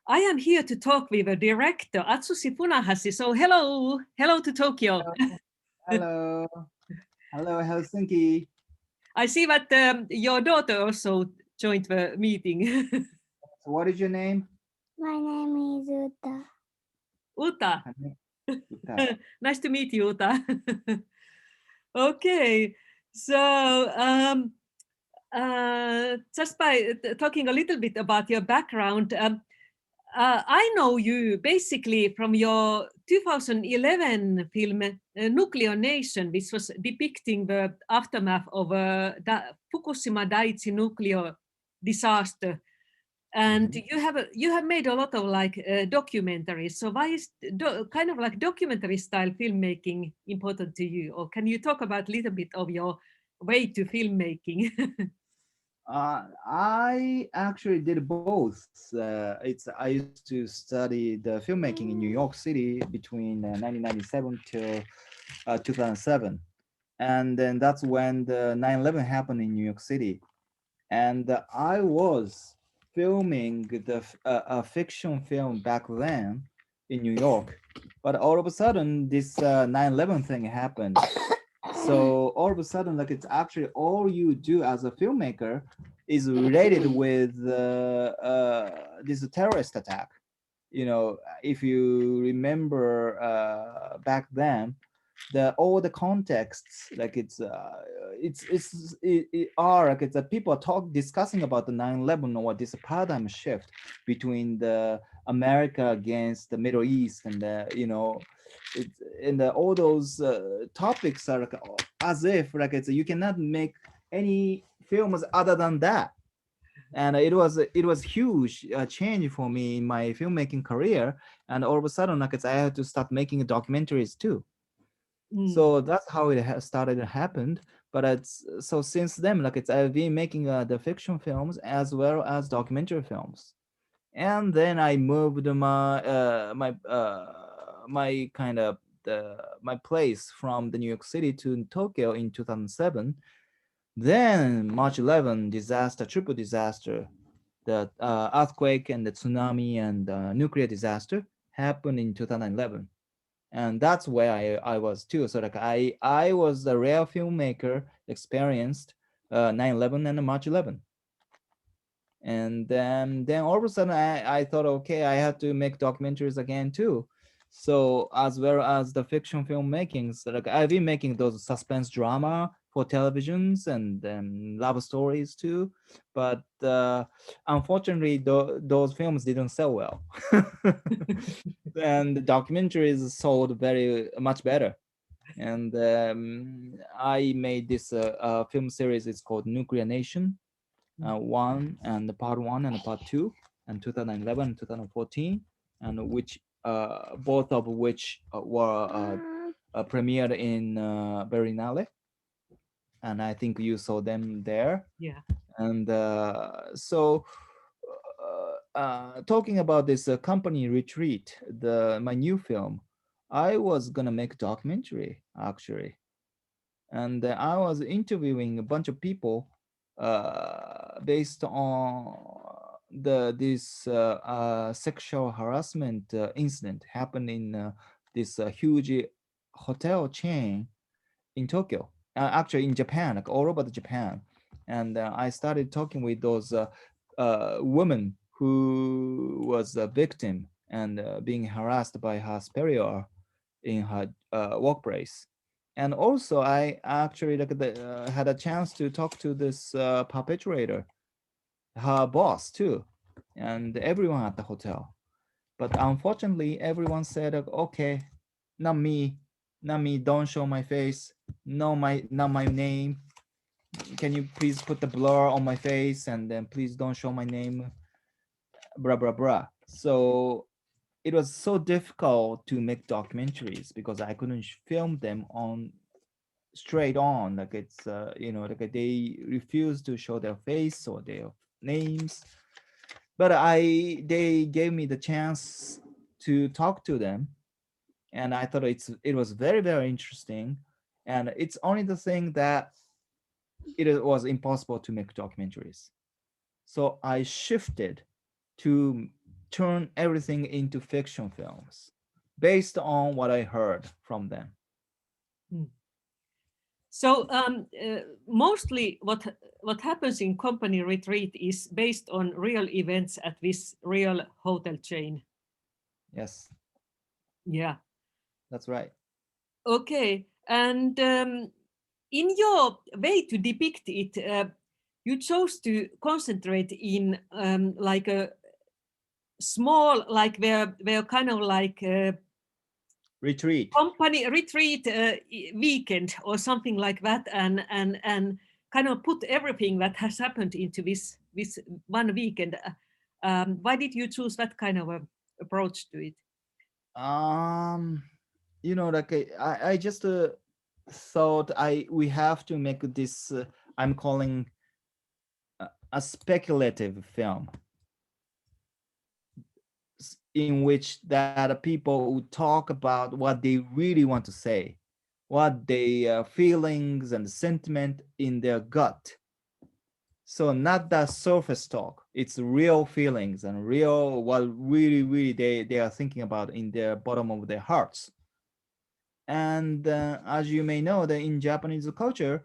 I am here to talk with the director, Atsushi Funahashi. So hello to Tokyo. Hello, hello, Helsinki. I see that your daughter also joined the meeting. So what is your name? My name is Uta. Uta, Uta. nice to meet you, Uta. Okay, so just by talking a little bit about your background, I know you basically from your 2011 film Nuclear Nation, which was depicting the aftermath of Fukushima Daiichi nuclear disaster. And Mhm. you have made a lot of like documentaries. So why is kind of like documentary style filmmaking important to you? Or can you talk about a little bit of your way to filmmaking? I actually did both. I used to study the filmmaking in New York City between 1997 till 2007, and then that's when the 9/11 happened in New York City, and I was filming a fiction film back then in New York, but all of a sudden this 9/11 thing happened. So all of a sudden, like it's actually all you do as a filmmaker is related with this terrorist attack. You know, if you remember back then, the all the contexts like it are like it's people are discussing about the 9/11 or this paradigm shift between the America against the Middle East and the it's and all those topics are like as if like it's you cannot make any films other than that. And it was huge change for me in my filmmaking career, and all of a sudden like I had to start making documentaries too. Mm. So that's how it started and happened. But it's so since then like I've been making the fiction films as well as documentary films. And then I moved my kind of my place from the New York City to Tokyo in 2007. Then March 11 disaster, triple disaster, the earthquake and the tsunami and nuclear disaster happened in 2011, and that's where I was too. So like I was the rare filmmaker experienced 9/11 and March 11. And then all of a sudden I thought, okay, I have to make documentaries again too. So as well as the fiction filmmaking, so like I've been making those suspense drama for televisions and then love stories too, but unfortunately those films didn't sell well. And the documentaries sold very much better. And I made this film series. It's called Nuclear Nation, one and the part one and the part two, and 2011 and 2014, and which both of which were premiered in Berlinale, and I think you saw them there. Yeah. And so talking about this company retreat, the my new film, I was gonna make a documentary actually, and I was interviewing a bunch of people based on this sexual harassment incident happened in this huge hotel chain in Tokyo, actually in Japan, like all over the Japan. And I started talking with those women who was a victim and being harassed by her superior in her workplace. And also, I actually had a chance to talk to this perpetrator, her boss too, and everyone at the hotel. But unfortunately, everyone said, "Okay, not me, not me. Don't show my face. No, not my name. Can you please put the blur on my face and then please don't show my name." Blah blah blah. So it was so difficult to make documentaries because I couldn't film them on straight on. Like it's like they refuse to show their face or their names. But they gave me the chance to talk to them, and I thought it was very very interesting. And it's only the thing that it was impossible to make documentaries. So I shifted to turn everything into fiction films based on what I heard from them. Mm. So mostly what happens in company retreat is based on real events at this real hotel chain. Yes, Yeah. that's right. Okay. And in your way to depict it, you chose to concentrate in like a small, like where kind of like Retreat. company retreat weekend or something like that, and kind of put everything that has happened into this one weekend. Why did you choose that kind of a approach to it? Um, like I just thought I we have to make this. I'm calling a speculative film in which that people would talk about what they really want to say, what they feelings and sentiment in their gut. So not that surface talk. It's real feelings and real what really they are thinking about in their bottom of their hearts. And as you may know, that in Japanese culture,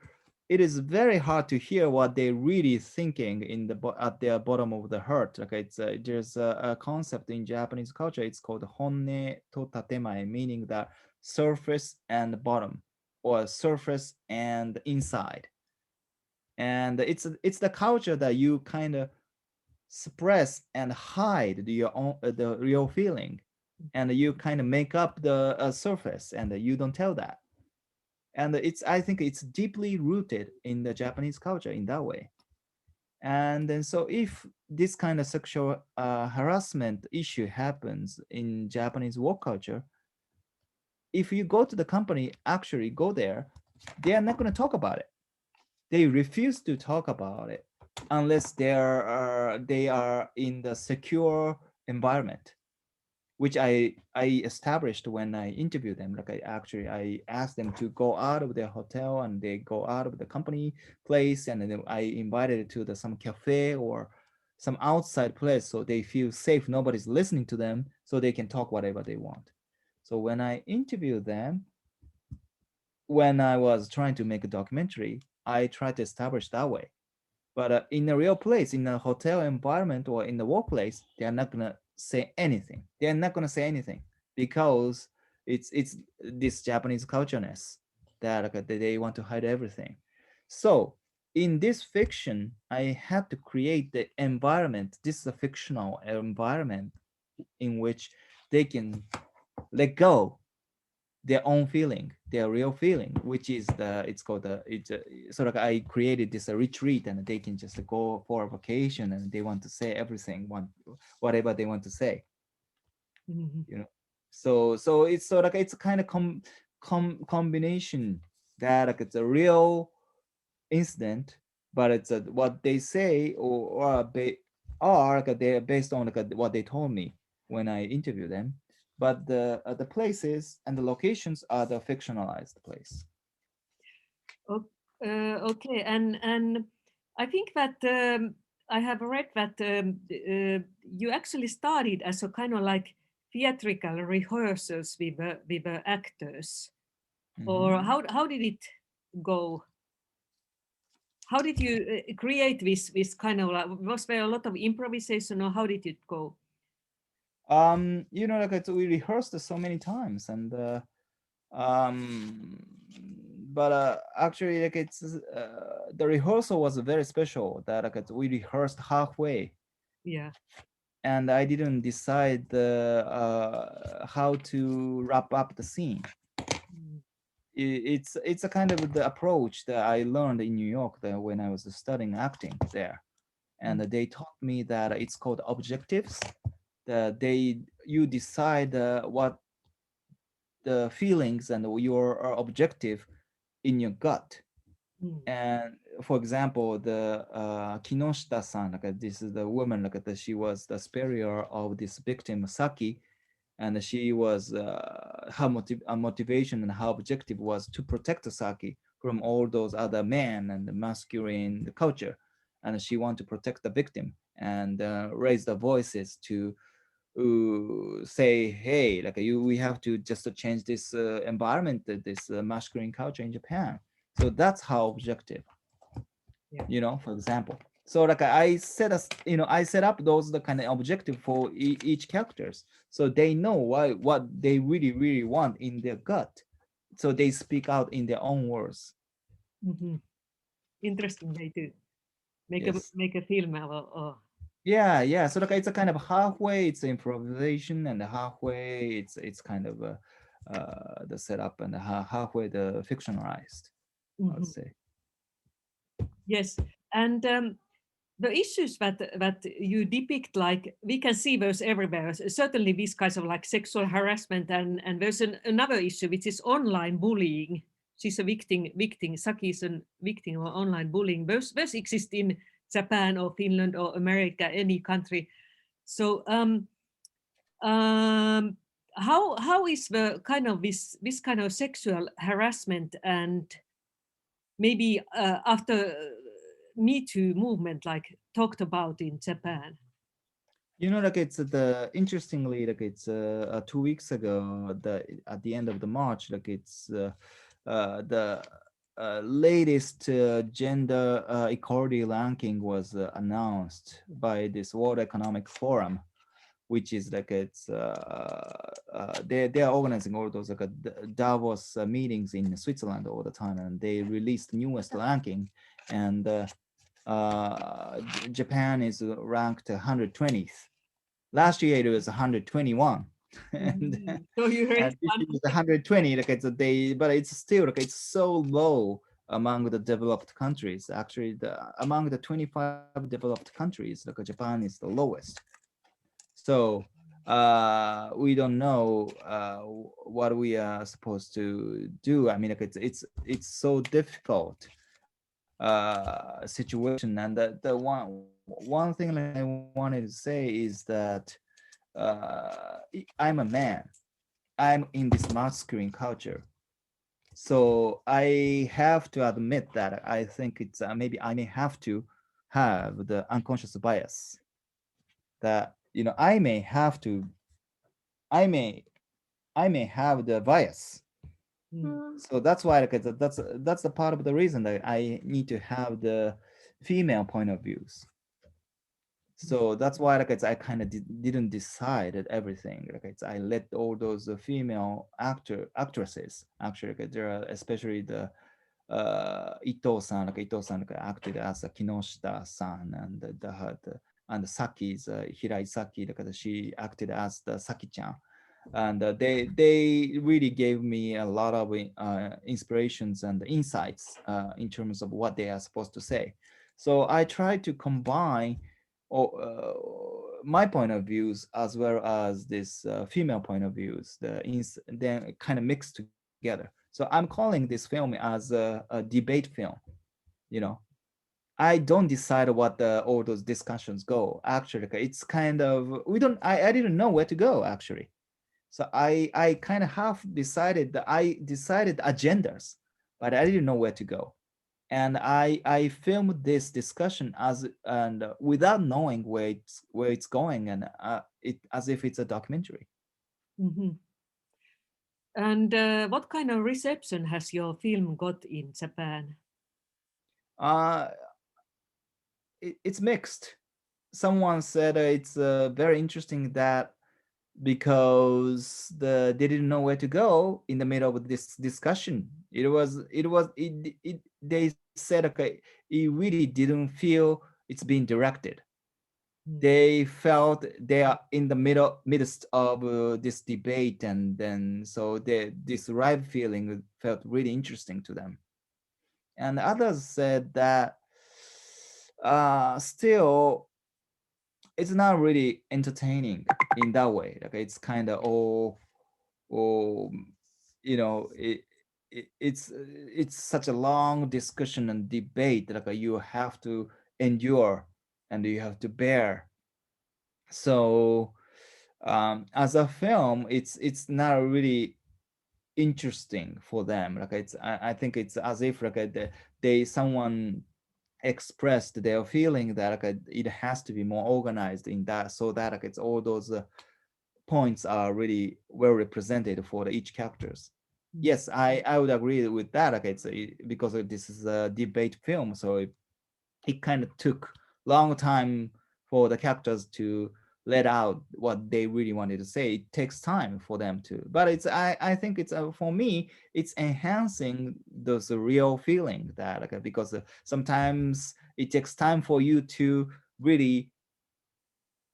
it is very hard to hear what they're really thinking in at their bottom of the heart. Like there's a concept in Japanese culture. It's called honne to tatemae, meaning that surface and bottom, or surface and inside. And it's the culture that you kind of suppress and hide your own the real feeling, and you kind of make up the surface, and you don't tell that. And I think it's deeply rooted in the Japanese culture in that way. And then so if this kind of sexual harassment issue happens in Japanese work culture, if you go to the company, actually go there, they are not going to talk about it. They refuse to talk about it unless they are in the secure environment, which I established when I interviewed them. Like I asked them to go out of their hotel, and they go out of the company place, and then I invited to some cafe or some outside place so they feel safe. Nobody's listening to them, so they can talk whatever they want. So when I interviewed them, when I was trying to make a documentary, I tried to establish that way. But in a real place, in a hotel environment or in the workplace, they are not gonna say anything. They are not gonna say anything because it's this Japanese cultureness that they want to hide everything. So in this fiction, I had to create the environment. This is a fictional environment in which they can let go their own feeling, their real feeling, which is it's called it's sort of I created this retreat, and they can just go for a vacation, and they want to say everything, whatever they want to say, Mhm. you know. So it's sort of it's a kind of combination that like it's a real incident, but it's what they say or like they're based on like what they told me when I interview them. But the places and the locations are the fictionalized place. Okay, and I think that I have read that you actually started as a kind of like theatrical rehearsals with the actors, Mhm. or how did it go? How did you create this kind of like, was there a lot of improvisation, or how did it go? Like we rehearsed so many times, and um but actually like it's the rehearsal was very special, that like we rehearsed halfway, Yeah. and I didn't decide how to wrap up the scene. Mm. It's a kind of the approach that I learned in New York when I was studying acting there, and Mm. they taught me that it's called objectives. That you decide what the feelings and your objective in your gut. Mm. And for example, the Kinoshita-san, like this is the woman, like she was the superior of this victim Saki, and she was her motivation and her objective was to protect Saki from all those other men and the masculine culture, and she wanted to protect the victim and raise the voices to say, hey, like we have to just change this environment, this masculine culture in Japan. So that's how objective, Yeah. for example. So like I set us, I set up those the kind of objective for each characters, so they know what they really really want in their gut, so they speak out in their own words. Mhm. Interesting way to Yes. make a film. Or Yeah, yeah. So like it's a kind of halfway it's improvisation, and halfway it's kind of the setup, and halfway the fictionalized, I would Mhm. say. Yes, and the issues that you depict, like we can see those everywhere. Certainly, these kinds of like sexual harassment, and there's another issue which is online bullying. She's a victim. Saki is a victim of online bullying. Those exist in Japan or Finland or America, any country. So um, how is the kind of this kind of sexual harassment, and maybe after Me Too movement, like talked about in Japan? Like it's the interestingly, like it's 2 weeks ago, at the end of the March, like it's the latest gender equality ranking was announced by this World Economic Forum, which is like it's they are organizing all those like Davos meetings in Switzerland all the time, and they released newest ranking, and Japan is ranked 120th. Last year it was 121, and So you and raised this one. year is 120. Like it's a day, but it's still like it's so low among the developed countries. Actually, among the 25 developed countries, like Japan is the lowest. So we don't know what we are supposed to do. I mean, like it's so difficult situation, and the one thing that I wanted to say is that I'm a man. I'm in this masculine culture, so I have to admit that I think it's maybe I may have to have the unconscious bias that I may have to I may I may have the bias. So that's why like that's the part of the reason that I need to have the female point of views. So that's why like I kind of didn't decide at everything. Like I let all those female actresses actually, like, there are especially the Ito-san, like Ito-san like, acted as a Kinoshita-san, and and Saki's Hirai Saki, like she acted as the Saki-chan, and they really gave me a lot of inspirations and insights in terms of what they are supposed to say. So I try to combine my point of views as well as this female point of views, then kind of mixed together. So I'm calling this film as a debate film. You know, I don't decide what all those discussions go. Actually, it's kind of we don't. I didn't know where to go actually. So I kind of half decided that I decided agendas, but I didn't know where to go. And I filmed this discussion and without knowing where it's going, and it as if it's a documentary. Mhm. And what kind of reception has your film got in Japan? Uh, it's mixed. Someone said it's very interesting that because they didn't know where to go in the middle of this discussion. They said okay, it really didn't feel it's being directed. They felt they are in the midst of this debate, and then so this ripe feeling felt really interesting to them. And others said that still it's not really entertaining in that way. Like it's kind of oh, it's such a long discussion and debate that like, you have to endure and you have to bear. So as a film, it's not really interesting for them. Like I think it's as if like someone expressed their feeling that like it has to be more organized in that, so that like it's all those points are really well represented for each characters. Mm. Yes, I would agree with that. Okay, because this is a debate film, so it kind of took long time for the characters to let out what they really wanted to say. It takes time for them to, but I think it's for me it's enhancing those real feeling that like, because sometimes it takes time for you to really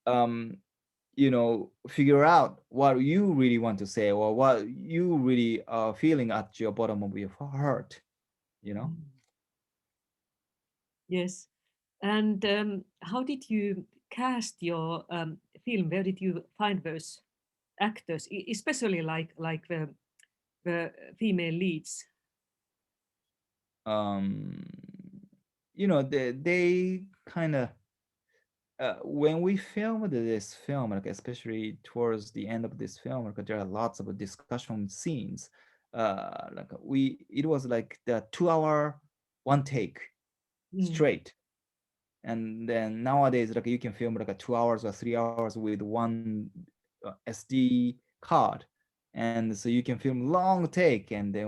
um figure out what you really want to say or what you really are feeling at your bottom of your heart, you know. Mm. Yes. And how did you cast your film? Where did you find those actors, especially like the female leads? um they kind of when we filmed this film, like especially towards the end of this film, like there are lots of discussion scenes. Like it was like the 2 hour one take Mm. straight, and then nowadays like you can film like a 2 hours or 3 hours with one SD card, and so you can film long take, and then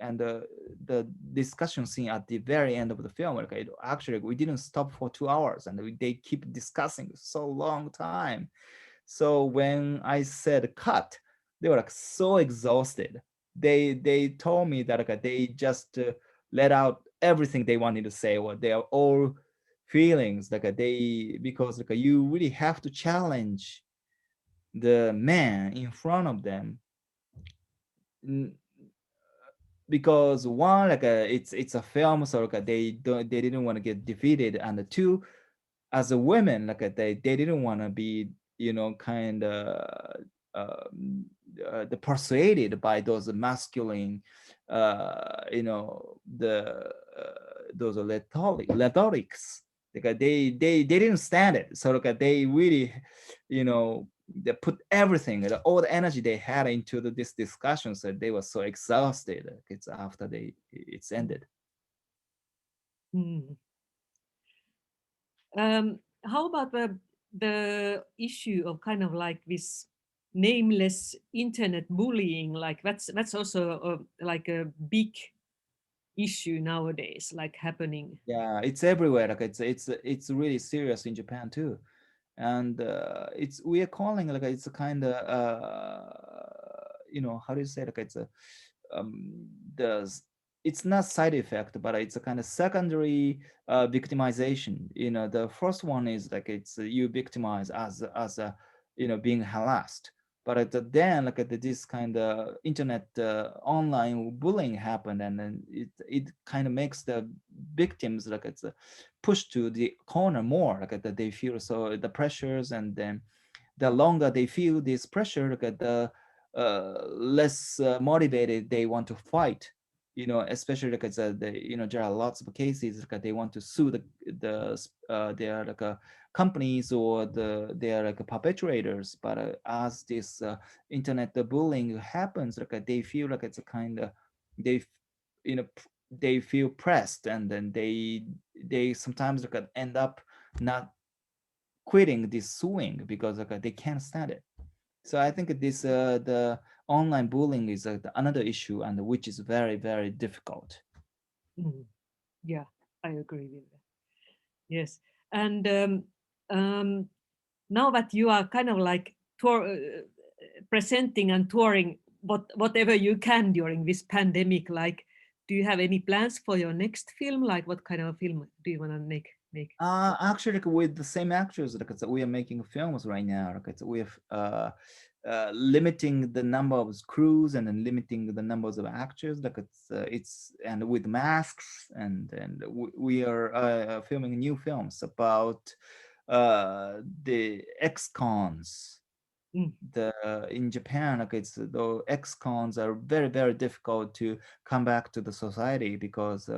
and the discussion scene at the very end of the film, like actually we didn't stop for 2 hours, and they keep discussing so long time. So when I said cut, they were like so exhausted. They told me that like they just let out everything they wanted to say, or they are all feelings like they, because like you really have to challenge the man in front of them. Because one, like it's a film, so like they didn't want to get defeated, and two, as a women, like they didn't want to be, kind of um, the persuaded by those masculine, those rhetorics. Like they didn't stand it. So like they really, they put everything, all the energy they had into this discussion. So they were so exhausted. Like, it's after it's ended. Mm. How about the issue of kind of like this nameless internet bullying? Like that's also like a big issue nowadays, like happening. Yeah, it's everywhere. Like it's really serious in Japan too, and it's we are calling like it's a kind of how do you say, like it's a um the it's not side effect, but it's a kind of secondary victimization. The first one is like it's you victimize as a being harassed, but then like this kind of internet online bullying happened, and then it kind of makes the victims like it's pushed to the corner more, like that they feel so the pressures, and then the longer they feel this pressure, like the less motivated they want to fight. Especially like it's there are lots of cases like they want to sue their like companies, or they are like perpetrators, but as this internet bullying happens, like they feel like it's a kind of they they feel pressed, and then they sometimes like end up not quitting this suing because like they can't stand it. So I think this the online bullying is another issue, and which is very very difficult. Mm. Yeah, I agree with that. Yes, and um, now that you are kind of like presenting and touring whatever you can during this pandemic, like, do you have any plans for your next film? Like, what kind of film do you want to make? Actually, like, with the same actors, like we are making films right now. Like we have limiting the number of crews, and then limiting the numbers of actors. Like it's and with masks, and we are filming new films about the ex-cons. Mm. In Japan, like it's the ex-cons are very very difficult to come back to the society, because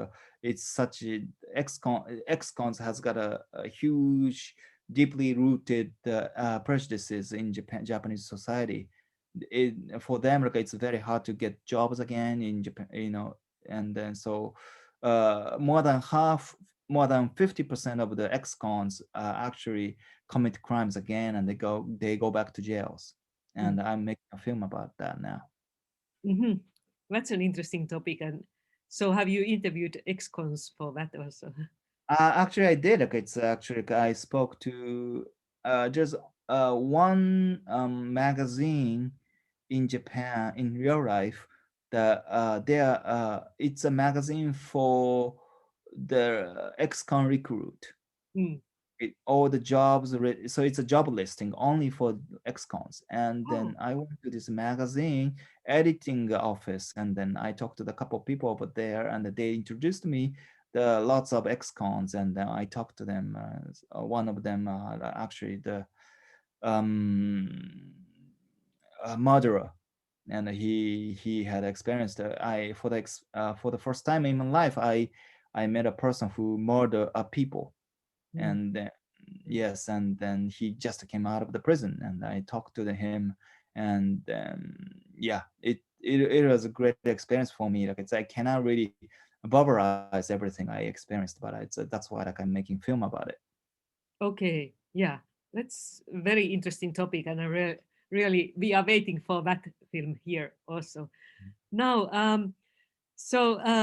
it's such a ex-cons has got a huge, deeply rooted prejudices in Japanese society. For them, like it's very hard to get jobs again in Japan, and then so more than half more than 50% of the ex-cons actually commit crimes again, and they go back to jails. Mm. And I'm making a film about that now. Mhm. That's an interesting topic. And so, have you interviewed ex-cons for that also? Actually, I did. Okay, it's actually I spoke to just one magazine in Japan in real life. That it's a magazine for the ex-con recruit. Mm. All the jobs, so it's a job listing only for ex-cons. And Oh, then I went to this magazine editing office, and then I talked to the couple of people over there, and they introduced me the lots of ex-cons, and then I talked to them. One of them actually the um, murderer, and he had experienced I for the first time in my life I met a person who murdered people. mm. And then, yes, and then he just came out of the prison, and I talked to him. And yeah, it was a great experience for me. Like, it's I cannot really verbalize everything I experienced, but that's why like I'm making film about it. Okay. Yeah, that's a very interesting topic, and really we are waiting for that film here also. Now,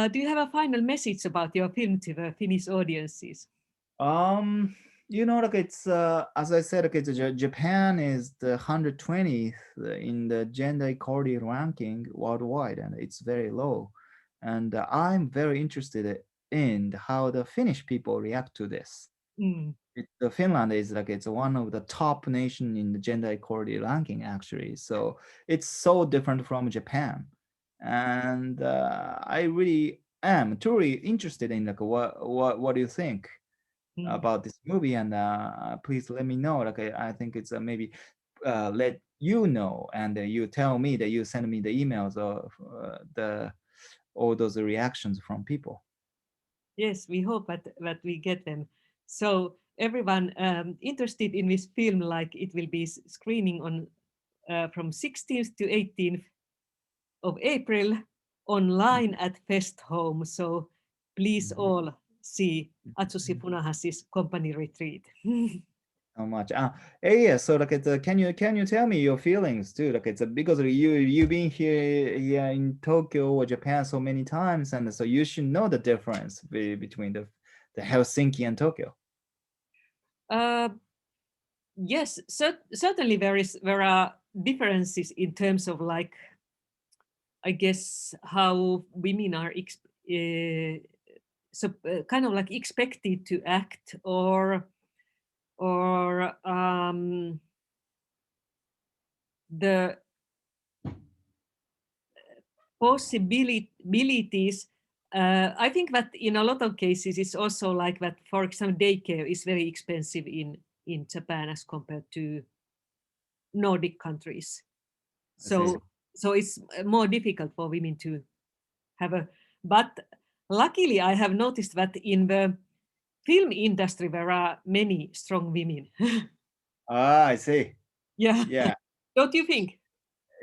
do you have a final message about your film to the Finnish audiences? Like it's as I said, like Japan is the 120th in the gender equality ranking worldwide, and it's very low. And I'm very interested in how the Finnish people react to this. Mm. The Finland is like it's one of the top nation in the gender equality ranking actually. So it's so different from Japan, and I really am truly interested in like what do you think Mm. about this movie? And please let me know. Like I think it's maybe let you know, and you tell me that you send me the emails of the all those reactions from people. Yes, we hope that we get them. So everyone interested in this film, like it will be screening on from 16th to 18th of April online at Fest Home. So please Mhm. all see Atsushi Funahashi's company retreat. So much. Yeah. So like, can you tell me your feelings too? Like, it's because you've been here in Tokyo or Japan so many times, and so you should know the difference between the Helsinki and Tokyo. uh, yes, certainly there are differences in terms of like I guess how women are kind of like expected to act or the possibilities. I think that in a lot of cases it's also like that. For example, daycare is very expensive in Japan as compared to Nordic countries. I see. So it's more difficult for women to have a. But luckily, I have noticed that in the film industry there are many strong women. I see. Yeah, Yeah. don't you think?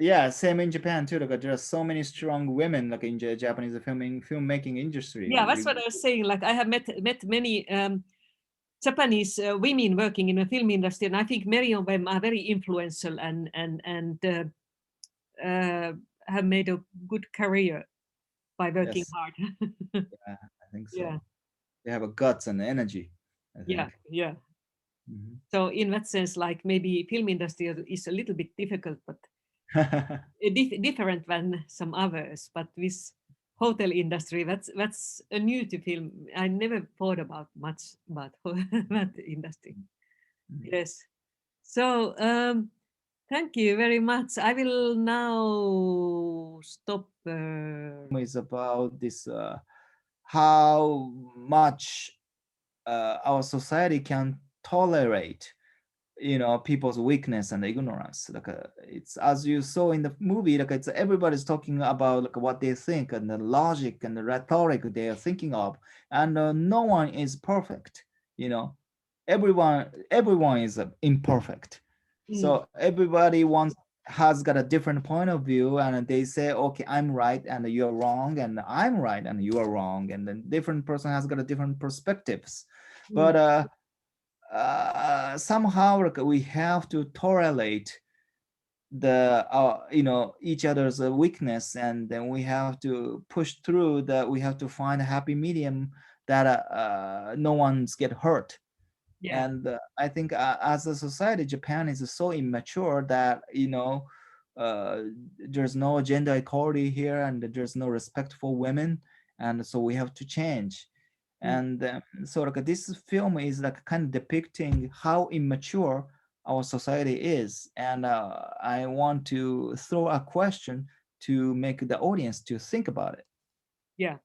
Yeah, same in Japan too. Like, there are so many strong women like in Japanese filmmaking industry. Yeah, that's what I was saying. Like I have met many Japanese women working in the film industry, and I think many of them are very influential and uh, have made a good career by working Yes, hard. I think Yeah, so. They have a guts and energy, I yeah, think. yeah. Mhm. So in that sense, like maybe film industry is a little bit difficult, but different than some others. But this hotel industry, that's a new to film. I never thought about much about that industry. Yes. So thank you very much. I will now stop. Is about this how much our society can tolerate people's weakness and ignorance. Like, it's as you saw in the movie, like it's everybody's talking about like what they think and the logic and the rhetoric they are thinking of, and no one is perfect. you know everyone is imperfect. Mm, So everybody wants has got a different point of view, and they say, okay, I'm right and you're wrong, and I'm right and you are wrong, and then different person has got a different perspectives. But somehow like, we have to tolerate the each other's weakness, and then we have to push through that. We have to find a happy medium that no one's get hurt. Yeah. And I think as a society, Japan is so immature that uh, there's no gender equality here, and there's no respect for women, and so we have to change. And so like this film is like kind of depicting how immature our society is. And I want to throw a question to make the audience to think about it. Yeah.